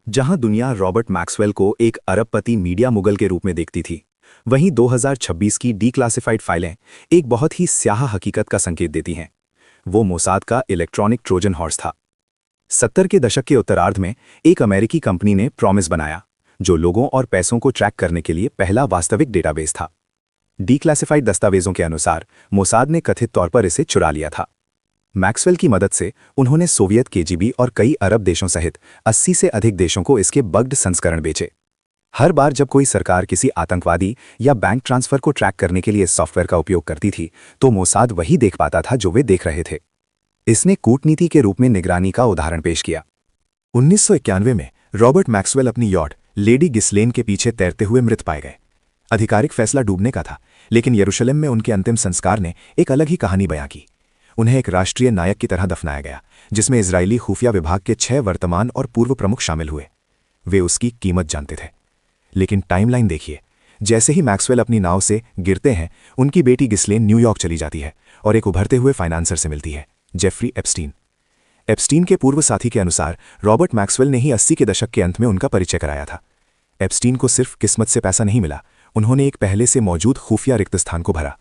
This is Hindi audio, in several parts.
जहां दुनिया रॉबर्ट मैक्सवेल को एक अरबपति मीडिया मुगल के रूप में देखती थी, वहीं 2026 की डीक्लासिफाइड फाइलें एक बहुत ही स्याह हकीकत का संकेत देती हैं। वो मोसाद का इलेक्ट्रॉनिक ट्रोजन हॉर्स था। 70 के दशक के उत्तरार्ध में एक अमेरिकी कंपनी ने प्रॉमिस बनाया, जो लोगों और पैसों को ट्रैक करने के लिए पहला वास्तविक डेटाबेस था। डीक्लासिफाइड दस्तावेजों के अनुसार मोसाद ने कथित तौर पर इसे चुरा लिया था। मैक्सवेल की मदद से उन्होंने सोवियत केजीबी और कई अरब देशों सहित 80 से अधिक देशों को इसके बग्ड संस्करण बेचे। हर बार जब कोई सरकार किसी आतंकवादी या बैंक ट्रांसफर को ट्रैक करने के लिए इस सॉफ्टवेयर का उपयोग करती थी, तो मोसाद वही देख पाता था जो वे देख रहे थे। इसने कूटनीति के रूप में निगरानी का उदाहरण पेश किया। 1991 में रॉबर्ट मैक्सवेल अपनी यॉट लेडी गिस्लेन के पीछे तैरते हुए मृत पाए गए। आधिकारिक फैसला डूबने का था, लेकिन यरूशलेम में उनके अंतिम संस्कार ने एक अलग ही कहानी बयां की। उन्हें एक राष्ट्रीय नायक की तरह दफनाया गया, जिसमें इजरायली खुफिया विभाग के 6 वर्तमान और पूर्व प्रमुख शामिल हुए। वे उसकी कीमत जानते थे। लेकिन टाइमलाइन देखिए, जैसे ही मैक्सवेल अपनी नाव से गिरते हैं, उनकी बेटी गिस्लेन न्यूयॉर्क चली जाती है और एक उभरते हुए फाइनेंसर से मिलती है, जेफरी एप्स्टीन। एप्स्टीन के पूर्व साथी के अनुसार रॉबर्ट मैक्सवेल ने ही 80 के दशक के अंत में उनका परिचय कराया था। एप्स्टीन को सिर्फ किस्मत से पैसा नहीं मिला, उन्होंने एक पहले से मौजूद खुफिया रिक्त स्थान को भरा।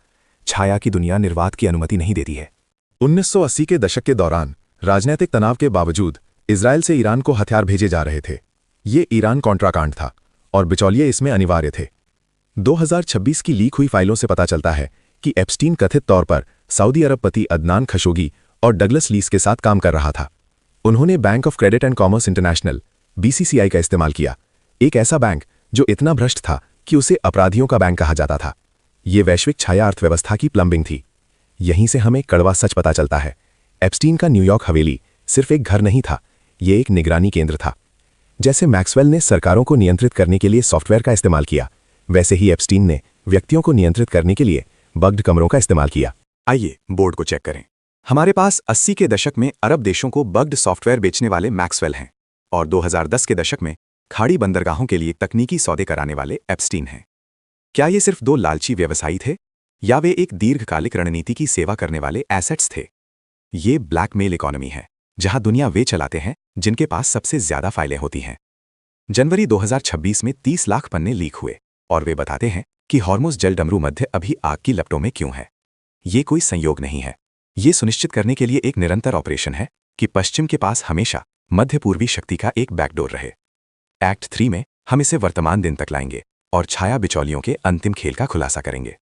छाया की दुनिया निर्वात की अनुमति नहीं देती है। 1980 के दशक के दौरान राजनीतिक तनाव के बावजूद इजरायल से ईरान को हथियार भेजे जा रहे थे। ये ईरान कॉन्ट्राकांड था और बिचौलिए इसमें अनिवार्य थे। 2026 की लीक हुई फाइलों से पता चलता है कि एप्स्टीन कथित तौर पर सऊदी अरबपति अदनान खशोगी और डगलस लीस के साथ काम कर रहा था। उन्होंने bank of credit and commerce international (BCCI) का इस्तेमाल किया, एक ऐसा बैंक जो इतना भ्रष्ट था कि उसे अपराधियों का बैंक कहा जाता था। ये वैश्विक छाया अर्थव्यवस्था की प्लम्बिंग थी। यहीं से हमें कड़वा सच पता चलता है। एप्स्टीन का न्यूयॉर्क हवेली सिर्फ एक घर नहीं था, ये एक निगरानी केंद्र था। जैसे मैक्सवेल ने सरकारों को नियंत्रित करने के लिए सॉफ्टवेयर का इस्तेमाल किया, वैसे ही एप्स्टीन ने व्यक्तियों को नियंत्रित करने के लिए बग्ड कमरों का इस्तेमाल किया। आइए बोर्ड को चेक करें। हमारे पास 80 के दशक में अरब देशों को बग्ड सॉफ्टवेयर बेचने वाले मैक्सवेल हैं और 2010 के दशक में खाड़ी बंदरगाहों के लिए तकनीकी सौदे कराने वाले एप्स्टीन हैं। क्या ये सिर्फ दो लालची व्यवसायी थे, या वे एक दीर्घकालिक रणनीति की सेवा करने वाले एसेट्स थे? ये ब्लैकमेल इकोनॉमी है, जहां दुनिया वे चलाते हैं जिनके पास सबसे ज्यादा फाइलें होती हैं। जनवरी 2026 में 30 लाख पन्ने लीक हुए और वे बताते हैं कि हॉर्मुज़ जलडमरू मध्य अभी आग की लपटों में क्यों है। ये कोई संयोग नहीं है, ये सुनिश्चित करने के लिए एक निरंतर ऑपरेशन है कि पश्चिम के पास हमेशा मध्य पूर्वी शक्ति का एक बैकडोर रहे। एक्ट 3 में हम इसे वर्तमान दिन तक लाएंगे और छाया बिचौलियों के अंतिम खेल का खुलासा करेंगे।